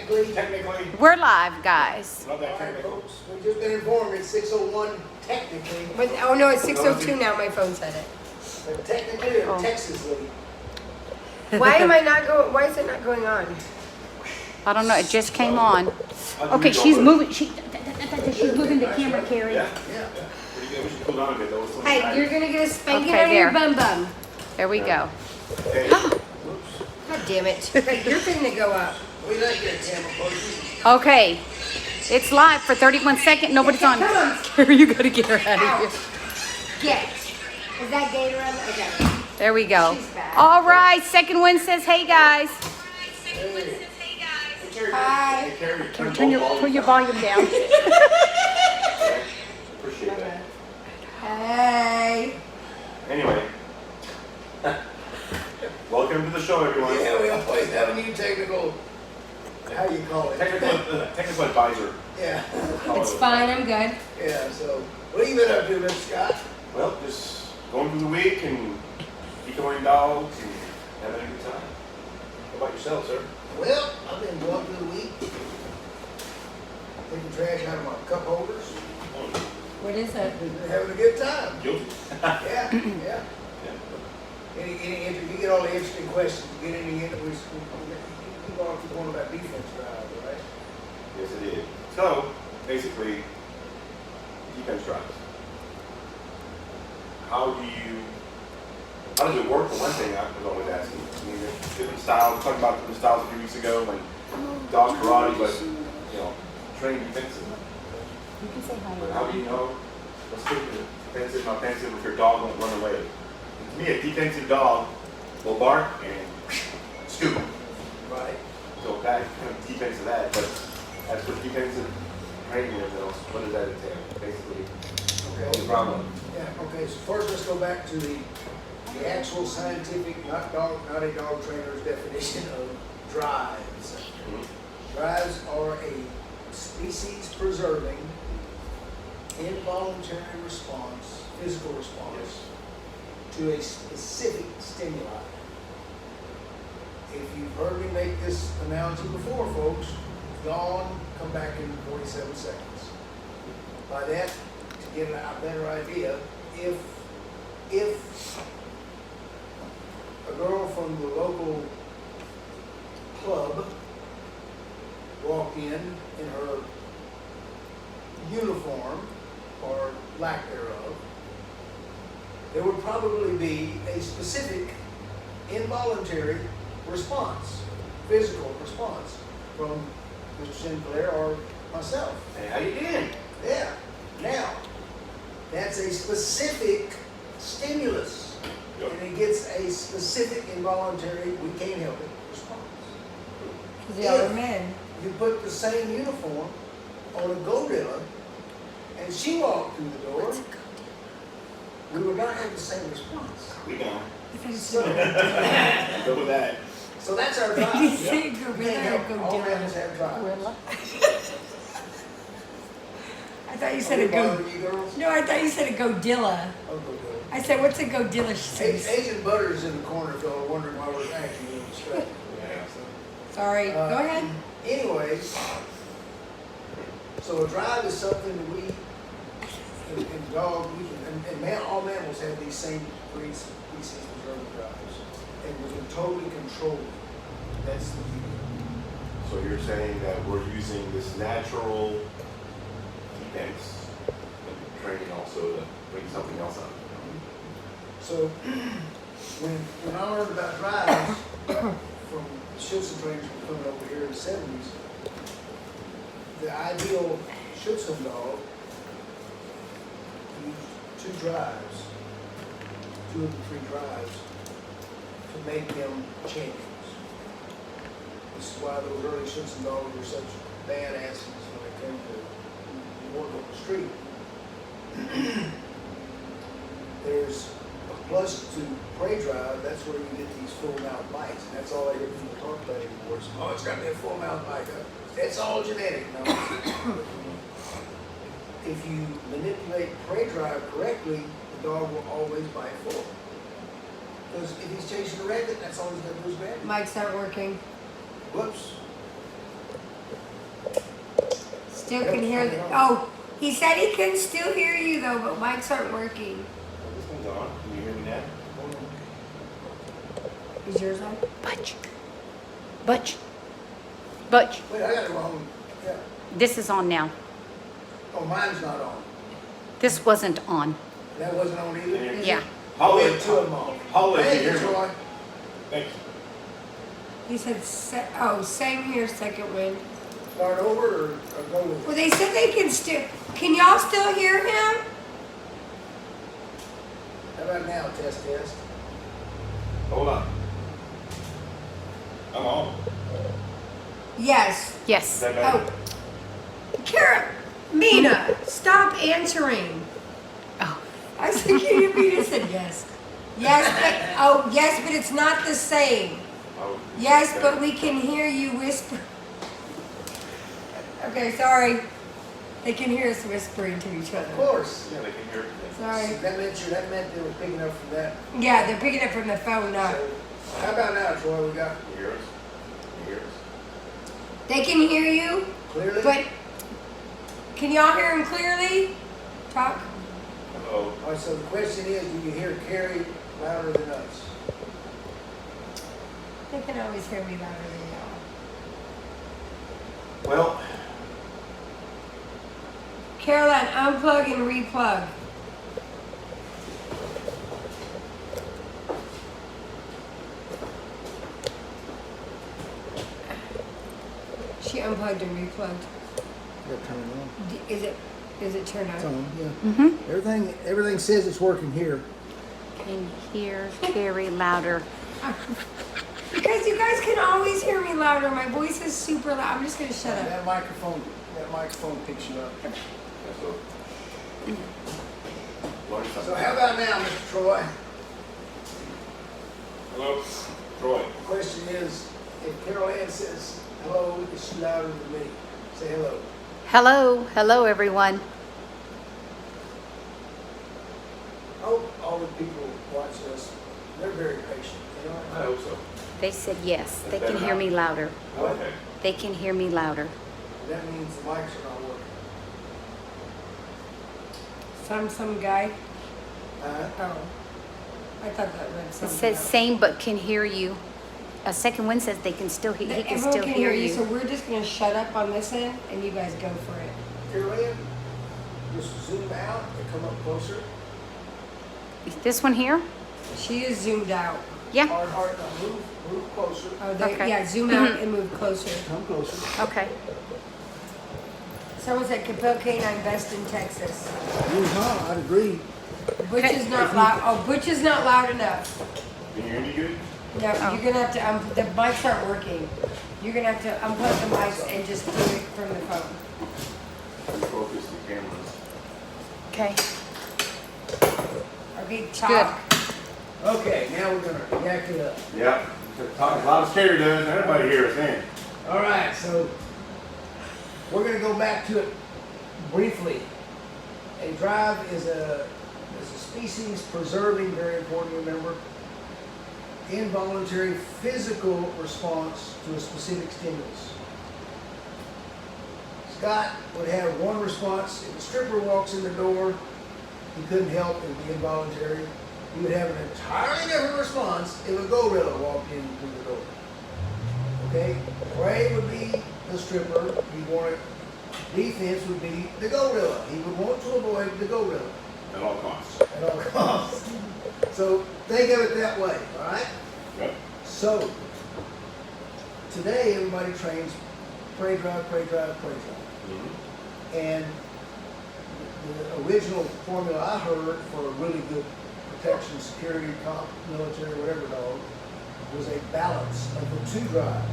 Technically. We're live, guys. Not that technical. Folks, we've just been informed it's 6:01 technically, But, oh no, it's 6:02 now. My phone said it. but technically or Oh. Texasly. Why am I not going? Why is it not going on? I don't know. It just came on. Okay, she's moving. She's moving the camera, Carrie. Yeah. Yeah. Pretty good. We should cool down a bit though. Hey, you're gonna get a spanking Okay, on your there. bum bum. There we go. Okay. Whoops. God damn it! You're finna to go up. We like your camera person. Okay. It's live for 31 seconds. Nobody's on. Come on. Carrie, you gotta get her out Out. of here. Get. Is that Gator on? Okay. There we go. She's back. All right. Second one says, "Hey guys." Hey. Hi. Hey, Carrie, Turn your volume down. Appreciate that. Hey. Anyway. Welcome to the show, everyone. Yeah, we always have a new technical, how you call it? Technical advisor. Yeah, It's fine. I'm good. yeah, so, what have you been up to, Mr. Scott? Well, just going through the week and decoying dogs and having a good time. How about yourself, sir? Well, I've been going through the week, taking trash out of my cup holders, What is it? having a good time. Guilty? Yeah, yeah. Yeah. You get all the interesting questions, you get any, you all keep going about defense drive, right? Yes, it is. So, basically, defense drives. How does it work? For one thing, I was always asking. I mean, there's different styles. We talked about different styles a few weeks ago, like dog karate, but, train defensive. You can say But how do you know what's defensive, not offensive if your dog won't run away? And to me, a defensive dog will bark and scoop. Right. So that kind of defense of that, but as for defensive training and everything else, what does that entail? Basically, what's the Okay. problem? Yeah, okay, so first let's go back to the actual scientific, not a dog trainer's definition of drives. Drives are a species preserving, involuntary response, physical response to a specific stimuli. If you've heard me make this analogy before, folks, gone, come back in 47 seconds. By that, to get a better idea, if a girl from the local club walked in her uniform, or lack thereof, there would probably be a specific involuntary response, physical response from Mr. Sinclair or myself. Hey, how you doing? Yeah. Now, that's a specific stimulus, Yep. and it gets a specific involuntary, we can't help it, response. Because y'all are men. You put the same uniform on a gorilla, and she walked through the door, we would not have the same response. We gone. So, Go with that. so that's our drive. You say You gorilla can't or help, all gorilla? mammals have drives. I thought you said a Bother go. you girls? No, I thought you said a godilla. Oh, go good. I said, what's a godilla? She says. Asian Butter's in the corner if y'all are wondering why we're acting a little distracted. Sorry. Go ahead. Anyway, so a drive is something that we, in dog, all mammals have these same three species preserving drives. And we can totally control them. That's the beauty. So you're saying that we're using this natural defense and training also to bring something else up. So when I learned about drives from Schützen trainers who were coming over here in the 70s, the ideal Schützen dog used two of the three drives to make them champions. This is why those early Schützen dogs were such badasses when it came to work on the street. There's a plus to prey drive, that's where you get these full mouth bites, and that's all I hear from the talk about anymore. Oh, it's got to be a full mouth bite. It's all genetic. No. If you manipulate prey drive correctly, the dog will always bite full. Because if he's chasing a rabbit, that's all he's going to do is grab it. Mike's not working. Whoops. still can hear the, oh, he said he can still hear you though, but mics aren't working. This one's on. Can you hear me now? Is yours on? Butch. Butch. Butch. Wait, I got it wrong. Yeah. This is on now. Oh, mine's not on. This wasn't on. That wasn't on either? Can you hear me? Yeah. Oh, Holly, we had two of them on. Holly, can Thank you you, hear me? Troy. Thank you. He said, same here, second wind. Start over or go with it? Well, they said they can still, can y'all still hear him? How about now, test? Hold on. I'm on. Yes. Is Yes. that better? Oh. Kara, Mina, stop answering. Oh. I said, can you Mina said yes. Yes, but it's not the same. Oh, Yes, okay. but we can hear you whisper. Okay, sorry. They can hear us whispering to each Of other. course. Yeah, they can hear everything. Sorry. That meant they were picking up from that. Yeah, they're picking it from the phone now. So, how about now, Troy? We got Can you hear us? Can you hear us? They can hear you, clearly? but can y'all hear him clearly? Talk. Hello. All right, so the question is, do you hear Carrie louder than us? They can always hear me louder than y'all. Well, Caroline, unplug and replug. She unplugged and replugged. Gotta turn it on. Is it turned It's on? on, yeah. Mm-hmm. Everything says it's working here. Can hear Carrie louder. Because you guys can always hear me louder. My voice is super loud. I'm just gonna shut up. That microphone picks you up. that's learn something. So how about now, Mr. Troy? Hello, Troy. The question is, if Carol Ann says hello, is she louder than me? Say hello. Hello. Hello, everyone. I hope all the people watching us, they're very patient. You know? I hope so. They said yes. They can hear me louder. Okay. They can hear me louder. That means the mics are not working. Some guy. Uh, Oh, I thought that read It something. says else. same but can hear you. A second one says they can still he can Everyone still can hear So you. we're just gonna shut up on this end, and you guys go for it. Carol Ann, just zoom out and come up closer. This one here? She is zoomed out. Yeah. Or move closer. Oh, there, Okay. yeah, zoom out and move closer. Come closer. Okay. Someone said Capel Canine best in Texas. Yeehaw, I'd agree. Butch Okay. is not loud. Oh, Butch is not loud enough. Can you hear me good? No, Oh. you're gonna have to. The mics aren't working. You're gonna have to unplug the mics and just do it from the phone. Focus the cameras. Okay. Okay, talk. Okay, now we're gonna yak it up. Yep. Talk as loud as Carrie does. Everybody hear us in. All right, so we're going to go back to it briefly. A drive is a species preserving, very important, remember, involuntary physical response to a specific stimulus. Scott would have one response. If a stripper walks in the door, he couldn't help and be involuntary. He would have an entirely different response if a gorilla walked in through the door. Okay? Prey would be the stripper. He wanted defense would be the gorilla. He would want to avoid the gorilla At all costs. at all costs. So think of it that way, all right? Yep. So today everybody trains prey drive, prey drive, prey drive. Mm-hmm. And the original formula I heard for a really good protection, security, comp, military, whatever dog, was a balance of the two drives.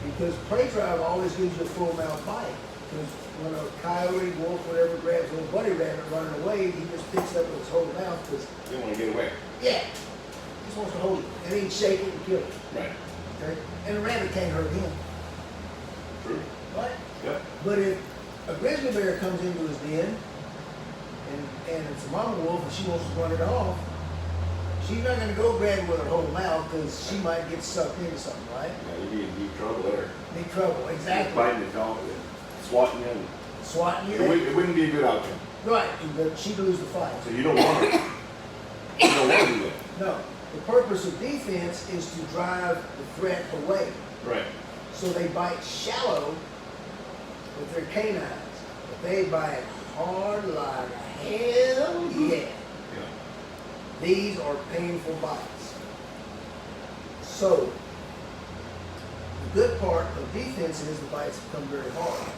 Because prey drive always gives you a full mouth bite. Because when a coyote, wolf, whatever grabs a little buddy rabbit running away, he just picks up with his whole mouth because, You don't want to get away. yeah, just wants to hold it. And he'd shake it and kill it. Right. Okay? And the rabbit can't hurt him. True. Right? Yep. But if a grizzly bear comes into his den and it's a mama wolf and she wants to run it off, she's not going to go grab it with her whole mouth because she might get sucked into something, right? Yeah, you'd be in deep trouble there. Big trouble, exactly. Biting the dog. swatting you. And swatting you. it wouldn't be a good outcome. Right, she'd lose the fight. So you don't want to. You don't want to do that. No, the purpose of defense is to drive the threat away. Right. So they bite shallow with their canines. But they bite hard like hell yeah. Yeah. These are painful bites. So, the good part of defense is the bites become very hard.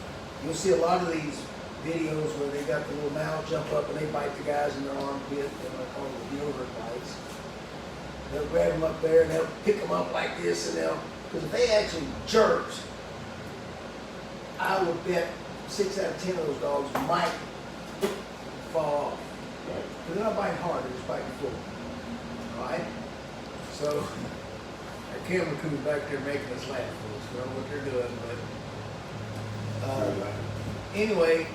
You'll see a lot of these videos where they got the little mouth jump up and they bite the guys in their armpit, and I call them deodorant bites. They'll grab them up there and they'll pick them up like this, and because if they actually jerked, I would bet 6 out of 10 of those dogs might fall off. Right. Because they're not biting hard, they're just biting full. Alright? So, our camera crew's back there making us laugh, folks. We don't know what they're doing, but anyway,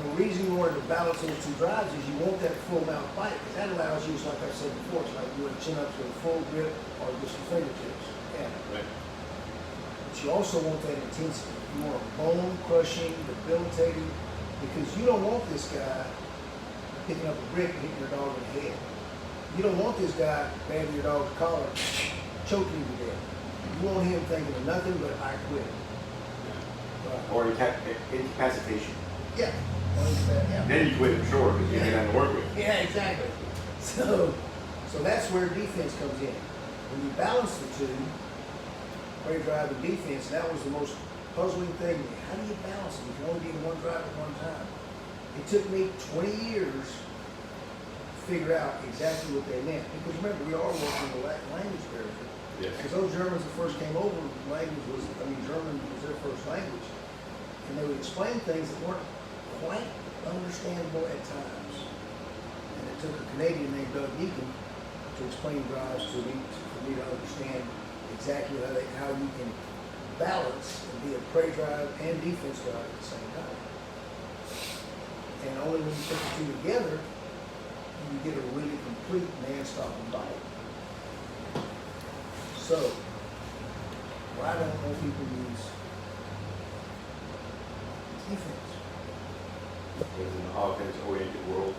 the reason you want to balance those two drives is you want that full mouth bite, because that allows you, like I said before, it's like you want to chin up to a full grip or just your fingertips. Yeah. Right. But you also want that intensity. You want a bone crushing, debilitating, because you don't want this guy picking up a brick and hitting your dog in the head. You don't want this guy grabbing your dog's collar, choking you to death. You want him thinking of nothing but I quit. Right. Or incapacitation. Yeah. Yeah. Then you quit for sure because you ain't nothing to work with. Yeah, exactly. So that's where defense comes in. When you balance the two, prey drive and defense, that was the most puzzling thing. How do you balance them? You can only be in one drive at one time. It took me 20 years to figure out exactly what they meant. Because remember, we are working with Latin language barrier. Yes. Because those Germans that first came over, German was their first language. And they would explain things that weren't quite understandable at times. And it took a Canadian named Doug Deacon to explain drives to me, for me to understand exactly how you can balance and be a prey drive and defense drive at the same time. And only when you put the two together, you get a really complete man-stopping bite. So, why don't more people use defense? Because in the offense-oriented world,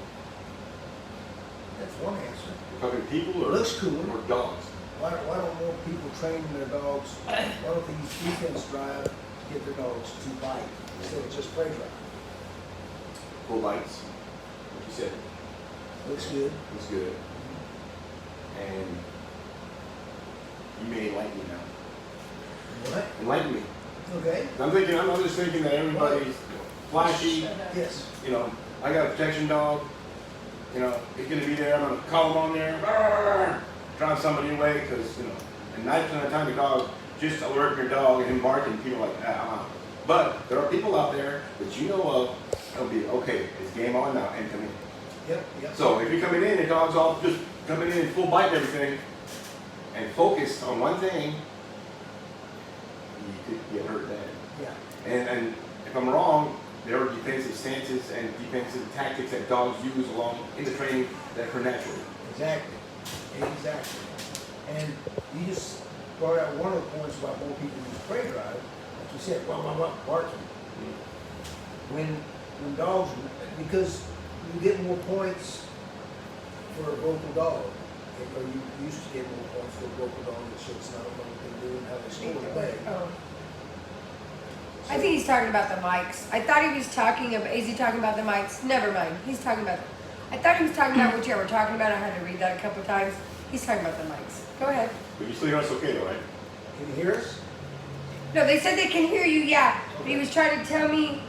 That's one answer. we're talking people or, Looks cool. or dogs. Why don't more people train their dogs? Why don't they use defense drive to get their dogs to bite instead of just prey drive? Full bites, like you said, Looks good. it's good. And you may enlighten me now. What? Enlighten me. Okay. I'm just thinking that everybody's flashy. Yes. You know, I got a protection dog. You know, it's gonna be there. I'm gonna call him on there, drive somebody away, because and 90% of the time your dog just alerting your dog and him barking, people are like, But there are people out there that you know of. It'll be okay. It's game on now, and come in. Yep. So if you're coming in and dog's all just coming in full bite and everything, and focused on one thing, you could get hurt bad. Yeah. And if I'm wrong, there are defensive stances and defensive tactics that dogs use along in the training that are natural. Exactly. And you just brought out one of the points about more people use prey drive. Like you said, barking. When dogs, because you get more points for a vocal dog, or you used to get more points for a vocal dog that shoots not what they do and how they score the leg. Oh. I think he's talking about the mics. I thought he was talking about, is he talking about the mics? Never mind. He's talking about, I thought he was talking about what you were talking about. I had to read that a couple of times. He's talking about the mics. Go ahead. But you still hear us okay though, right? Can you hear us? No, they said they can hear you, yeah. But he was trying to tell me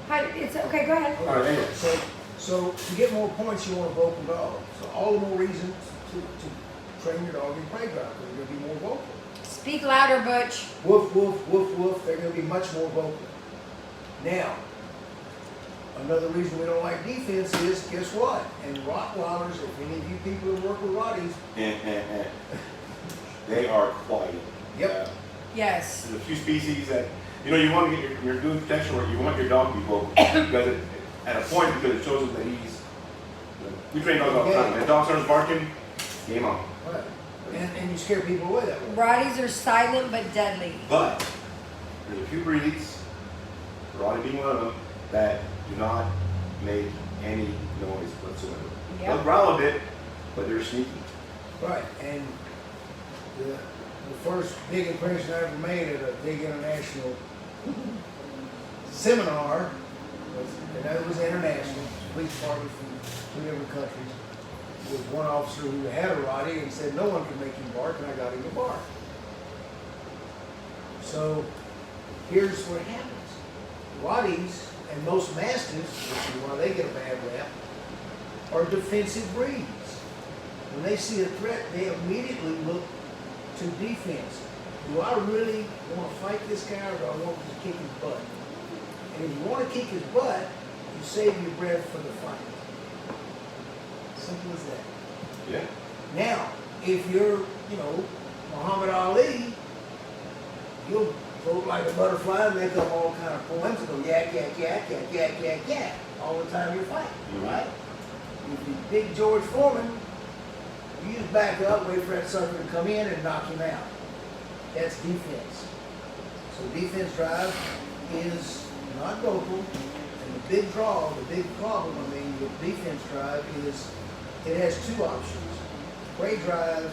how, it's, okay, go ahead. All right, anyway. So to get more points, you want a vocal dog. So all the more reason to train your dog in prey drive, because they're going to be more vocal. Speak louder, Butch. Woof, woof, woof, woof. They're going to be much more vocal. Now, another reason we don't like defense is, guess what? And Rottweilers, if any of you people who work with Rotties, they are quiet. Yep. Yes. There's a few species that, you want to get you're doing protection work, you want your dog to be vocal. Because at a point, because it shows him that he's, we train dogs all the time. When a dog starts barking, game on. Right. And you scare people away that way. Rotties are silent but deadly. But There's a few breeds, Rottie being one of them, that do not make any noise whatsoever. Yep. They'll growl a bit, but they're sneaky. Right, and the first big impression I ever made at a big international seminar was, and that was international, police department from 3 different countries, was one officer who had a Rottie and said no one could make him bark, and I got him to bark. So here's what happens. Rotties and most Mastiffs, which is why they get a bad rap, are defensive breeds. When they see a threat, they immediately look to defense. Do I really want to fight this guy, or do I want to kick his butt? And if you want to kick his butt, you save your breath for the fight. Simple as that. Yeah. Now, if you're, Muhammad Ali, you'll float like a butterfly and make up all kind of poems and go yak, yak, yak, yak, yak, yak, yak, all the time you're fighting, right? If you big George Foreman, you just back up, wait for that sucker to come in and knock him out. That's defense. So defense drive is not vocal, and the big draw, the big problem, with defense drive is it has 2 options. Prey drive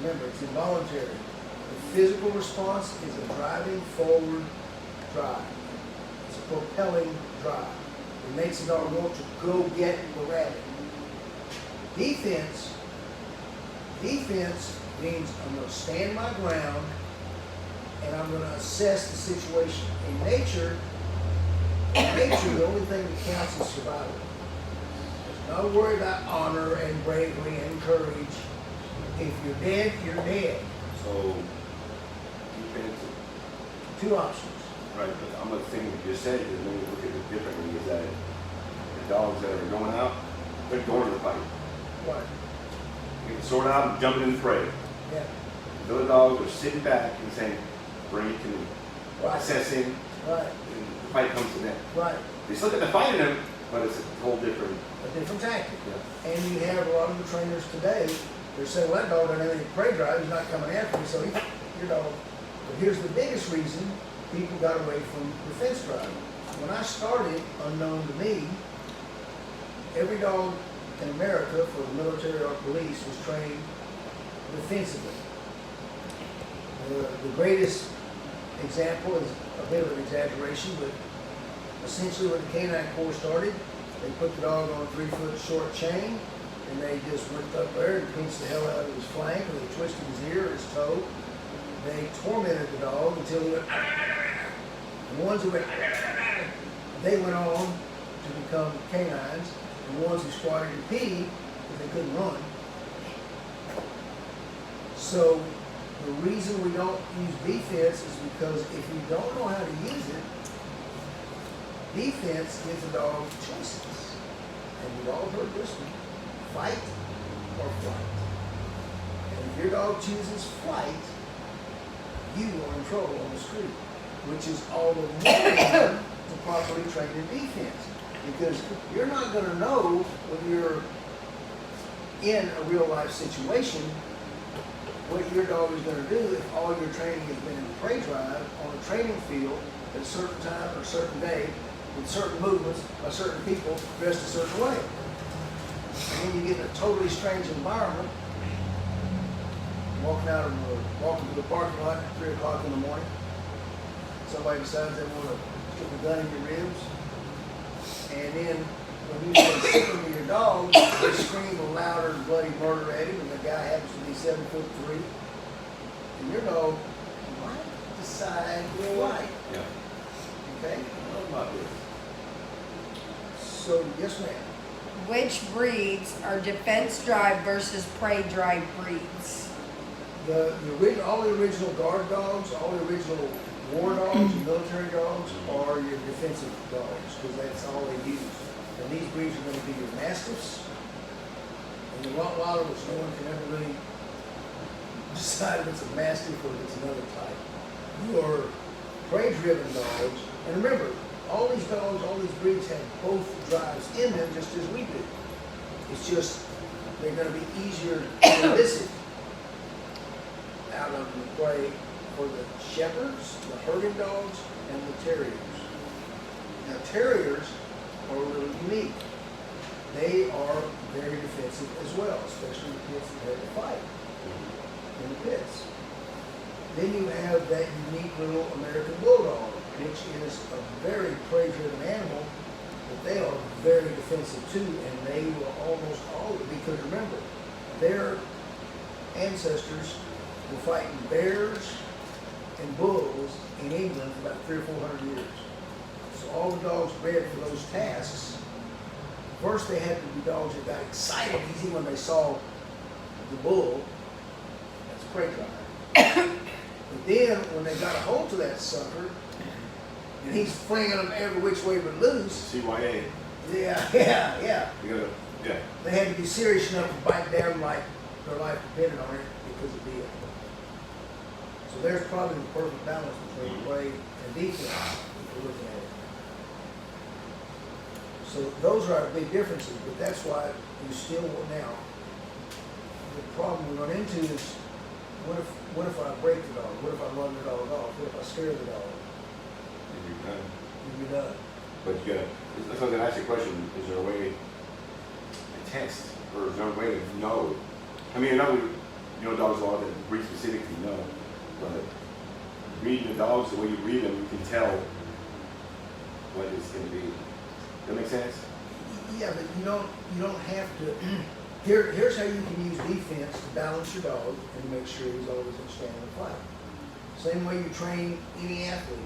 remember, it's involuntary. The physical response is a driving forward drive. It's a propelling drive. It makes the dog want to go get the rabbit. Defense means I'm going to stand my ground and I'm going to assess the situation. In nature, the only thing that counts is survival. There's no worry about honor and bravery and courage. If you're dead, you're dead. So, defense, 2 options. right, but I'm going to think what you just said, because maybe look at it differently, is that the dogs that are going out, they're going to the fight. Right. Getting the sword out and jumping in the fray. Yeah. The other dogs are sitting back and saying, bring it to me. Right. Assessing, Right. and the fight comes to them. Right. They still get the fight in them, but it's a whole different. A different tactic. Yeah. And you have a lot of the trainers today, they're saying, well, that dog doesn't have any prey drive, he's not coming after me, so but here's the biggest reason people got away from defense drive. When I started, unknown to me, every dog in America for the military or police was trained defensively. The greatest example is a bit of an exaggeration, but essentially when the Canine Corps started, they put the dog on a 3-foot short chain, and they just went up there and pinched the hell out of his flank, or they twisted his ear or his toe. They tormented the dog until he went, the ones who went, they went on to become canines. The ones who squatted and peed, because they couldn't run. So the reason we don't use defense is because if you don't know how to use it, defense gives the dog choices. And you've all heard this one, fight or flight. And if your dog chooses flight, you are in trouble on the street, which is all the more reason to properly train in defense. Because you're not going to know when you're in a real life situation what your dog is going to do if all your training has been in prey drive on a training field at a certain time or a certain day with certain movements by certain people dressed a certain way. And then you get in a totally strange environment, walking to the parking lot at 3 o'clock in the morning. Somebody decides they want to stick a gun in your ribs. And then when you say signal to your dog, they scream a louder bloody murder at him, and the guy happens to be 7'3". And your dog might decide you're right. Yeah. Okay? I know about this. So, yes, ma'am. Which breeds are defense drive versus prey drive breeds? All the original guard dogs, all the original war dogs and military dogs are your defensive dogs because that's all they use. And these breeds are going to be your Mastiffs and your Rottweiler, which no one can ever really decide if it's a Mastiff or if it's another type. Your prey-driven dogs, and remember, all these dogs, all these breeds have both drives in them just as we do. It's just they're going to be easier to elicit out of the prey for the shepherds, the herding dogs, and the terriers. Now, terriers are a little unique. They are very defensive as well, especially the pits that have to fight in the pits. Then you have that unique little American Bulldog, which is a very prey-driven animal, but they are very defensive too, and they will almost always, because remember, their ancestors were fighting bears and bulls in England for about 300 or 400 years. So all the dogs bred for those tasks, first they had to be dogs that got excited easy when they saw the bull. That's prey drive. But then when they got a hold to that sucker, and he's flinging them every which way but loose. CYA. Yeah. You gotta, yeah. They had to be serious enough to bite down like their life depended on it because it did. So there's probably the perfect balance between play and defense if you're looking at it. So those are our big differences, but that's why you still now. The problem we run into is what if I break the dog? What if I run the dog off? What if I scare the dog? You're done. You're done. But you gotta, that's why I was gonna ask you a question, is there a way to test, or is there a way to know? I mean, I know you know dogs law that breed specifically, no, but reading the dogs, the way you read them, you can tell what it's gonna be. That make sense? Yeah, but you don't have to. Here's how you can use defense to balance your dog and to make sure he's always in stand and fight. Same way you train any athlete.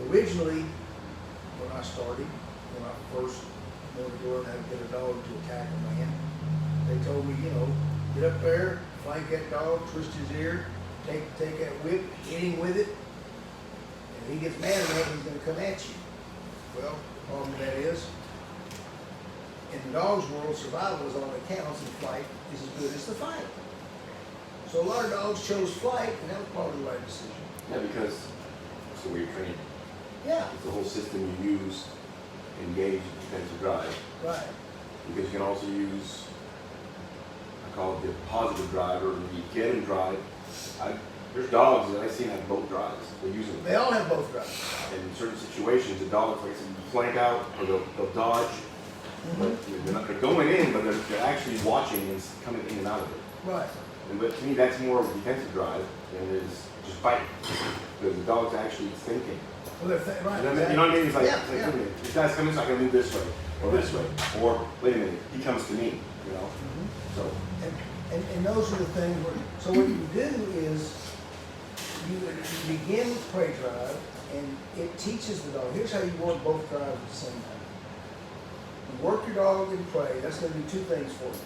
Originally, when I started, when I first wanted to learn how to get a dog to attack a man, they told me, get up there, flank that dog, twist his ear, take that whip, hit him with it, and if he gets mad enough, he's going to come at you. Well, the problem with that is, in the dog's world, survival is all that counts, and flight is as good as the fight. So a lot of dogs chose flight, and that was probably the right decision. Yeah, because that's the way you're trained. Yeah. It's the whole system you use, engage defensive drive. Right. Because you can also use, I call it the positive drive, or the get and drive. There's dogs that I've seen have both drives. They use them. They all have both drives. In certain situations, the dogs, like I said, flank out, or they'll dodge. But they're going in, but they're actually watching and coming in and out of it. Right. But to me, that's more of a defensive drive than it is just fighting. Because the dog's actually thinking. Well, right. You know what I mean? It's like, yeah, wait yeah. a minute, this guy's coming, so I can move this way, or this way. Or, wait a minute, he comes to me, So, And those are the things where, so what you do is, you begin with prey drive, and it teaches the dog, here's how you work both drives at the same time. You work your dog in prey, that's going to do two things for you.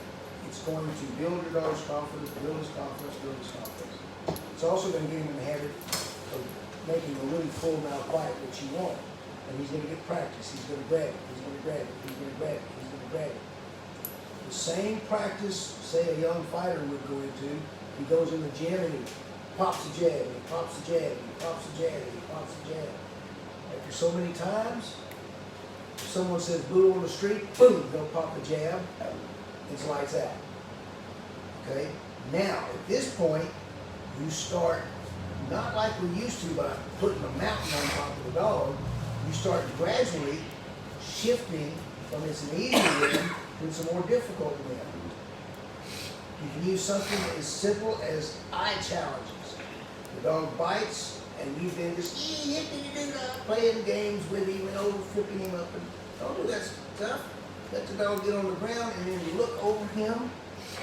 It's going to build your dog's confidence, build his confidence, build his confidence. It's also going to get him in the habit of making a really full mouth bite, which you want. And he's going to get practice. He's going to grab it. He's going to grab it. He's going to grab it. He's going to grab it. The same practice, say a young fighter would go into, he goes in the gym and he pops a jab, and he pops a jab, and he pops a jab, and he pops a jab. After so many times, if someone says boo on the street, boom, they'll pop a jab, it's lights out. Okay? Now, at this point, you start, not like we used to by putting a mountain on top of the dog, you start gradually shifting from it's an easy rhythm to it's a more difficult rhythm. You can use something as simple as eye challenges. The dog bites, and you've been just playing games with him and flipping him up. And don't do that stuff. Let the dog get on the ground, and then you look over him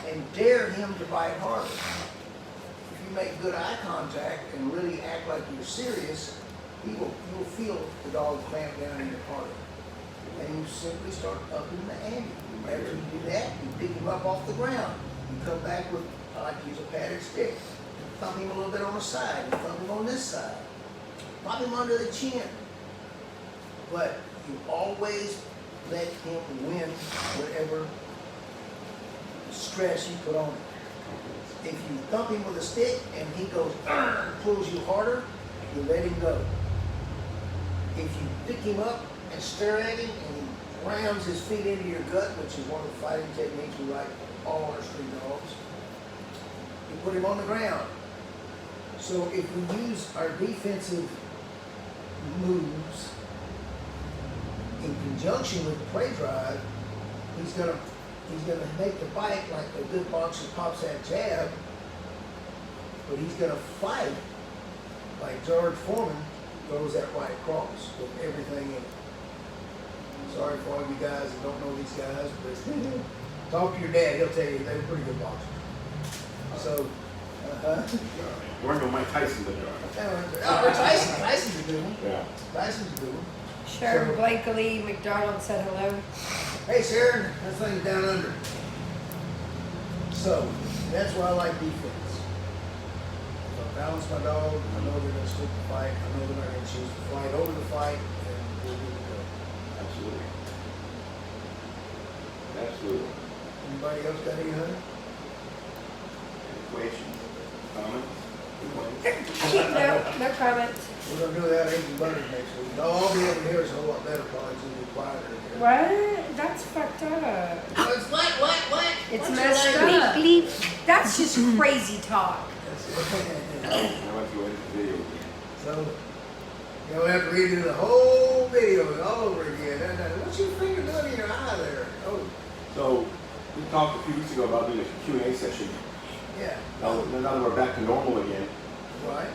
and dare him to bite harder. If you make good eye contact and really act like you're serious, you will feel the dog clamp down in your harder. And you simply start upping the ante. After you do that, you pick him up off the ground. You come back with, I like to use a padded stick. Thump him a little bit on the side, and thump him on this side. Pop him under the chin. But you always let him win whatever stress you put on him. If you thump him with a stick and he goes, pulls you harder, you let him go. If you pick him up and stare at him and he rams his feet into your gut, which is one of the fighting techniques we like all our street dogs, you put him on the ground. So if we use our defensive moves in conjunction with the play drive, he's gonna make the bite like a good boxer pops that jab, but he's gonna fight like George Foreman throws that right cross with everything in it. Sorry for all you guys that don't know these guys, but talk to your dad, he'll tell you they were pretty good boxers. So, We're no Mike Tyson, but there are. Tyson's a good one. Yeah. Tyson's a good one. Sharon So- Blakely McDonald said hello. Hey Sharon, that thing's down under. So, that's why I like defense. If I balance my dog, I know they're gonna stick the fight, I know they're not gonna choose the fight over the fight, and we're good to go. Absolutely. Absolutely. Anybody else got any, honey? Any questions? Comments? No comments. We're gonna do that eggs and butters next week. I'll be able to hear us a whole lot better, probably, it's gonna be quieter in here. What? That's fucked up. It's what? It's What's messed your up. language? Bleep, bleep. That's just crazy talk. I want to edit the video again. So, you'll have to redo the whole video all over again. What's your finger doing in your eye there? Oh, So, we talked a few weeks ago about doing a Q&A session. yeah. Now that we're back to normal again, Right.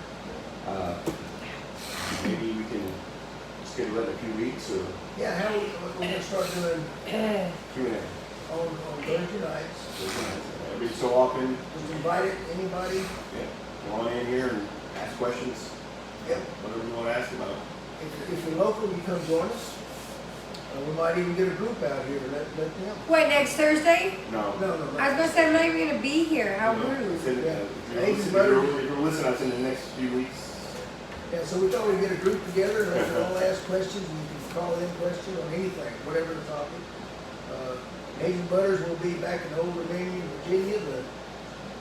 maybe we can schedule it in a few weeks or Yeah, how we're gonna start doing Q&A. on Thursday nights. Every so often, Just invite anybody. yeah, go on in here and ask questions, Yep. whatever you want to ask about. If you're local, you come join us. We might even get a group out here to let them. What, next Thursday? No. No. I was gonna say I'm not even gonna be here. How No, rude. it's in- Yeah. If you're listening, it's in the next few weeks. Yeah, so we thought we'd get a group together and let them all ask questions, and you can call in questions on anything, whatever the topic. Agent Butters will be back in Old Dominion, Virginia,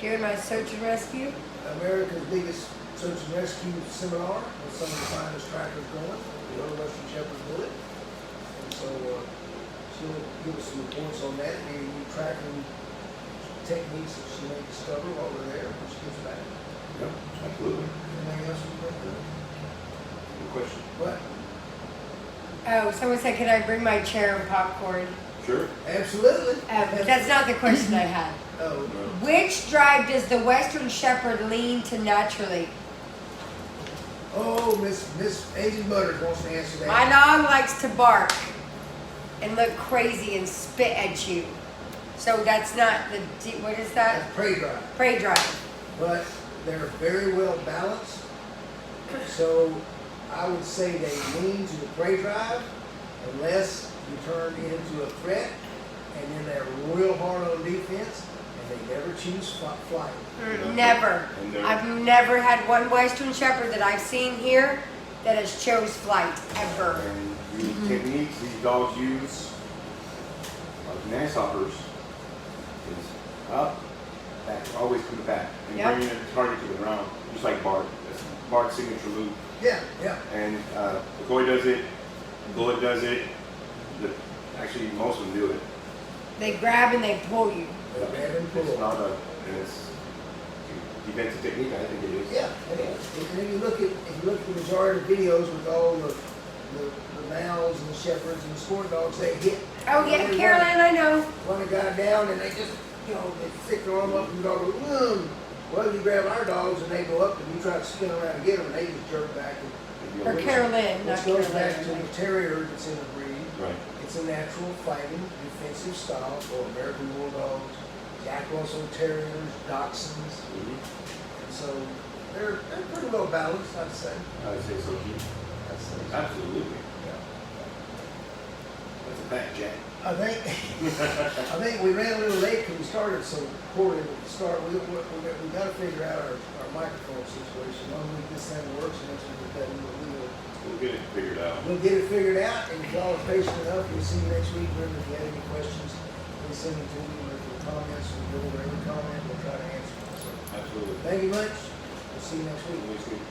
Doing my search and rescue. America's biggest search and rescue seminar with some of the finest trackers going, the Old Western Shepherd Bullet. And so she'll give us some reports on that, any new tracking techniques that she may discover while we're there when she gets back. Yep, absolutely. Anything else we think of? Good question. What? Oh, someone said, can I bring my chair and popcorn? Sure. Absolutely. That's not the question I had. Oh, Which drive does the Western Shepherd lean to naturally? oh, Miss Agent Butters wants to answer that. My dog likes to bark and look crazy and spit at you. So that's not the, what is that? That's prey drive. Prey drive. But they're very well balanced. So I would say they lean to the prey drive unless you turn into a threat, and then they're real hard on defense, and they never choose flight. Never. And they're- I've never had one Western Shepherd that I've seen here that has chose flight, ever. And the techniques these dogs use, like grasshoppers, is up, back, always come back, and Yep. bringing the target to the ground, just like Bart. That's Bart's signature move. Yeah. And McCoy does it, Bullet does it, actually most of them do it. They grab and they pull you. They grab and pull. It's not a, and it's defensive technique, I think it is. Yeah, it is. And if you look at the majority of videos with all the males and the shepherds and the sport dogs, they hit. Oh yeah, they Caroline, I know. Run a guy down and they just, they stick their arm up and the dog goes, boom. Well, you grab our dogs and they go up and you try to spin around and get them and they just jerk back. Or Carolyn, not Which goes back to Caroline. the terrier that's in the breed. Right. It's a natural fighting, defensive style for American Bulldogs, Jack Russell Terriers, Dachshunds. Mhm. And so they're pretty well balanced, I'd say. I'd say so too. I'd say so. Absolutely. Yeah. That's a fact, Jack. I think we ran a little late because we started so poorly at the start. We got to figure out our microphone situation. One week this thing works, and next week that We'll get it figured out. we'll get it figured out. And if y'all are patient enough, we'll see you next week. Remember, if you have any questions, please send them to me. Or if you have comments, we'll go over every comment. We'll try to answer them. So Absolutely. thank you much. We'll see you next week. Next week.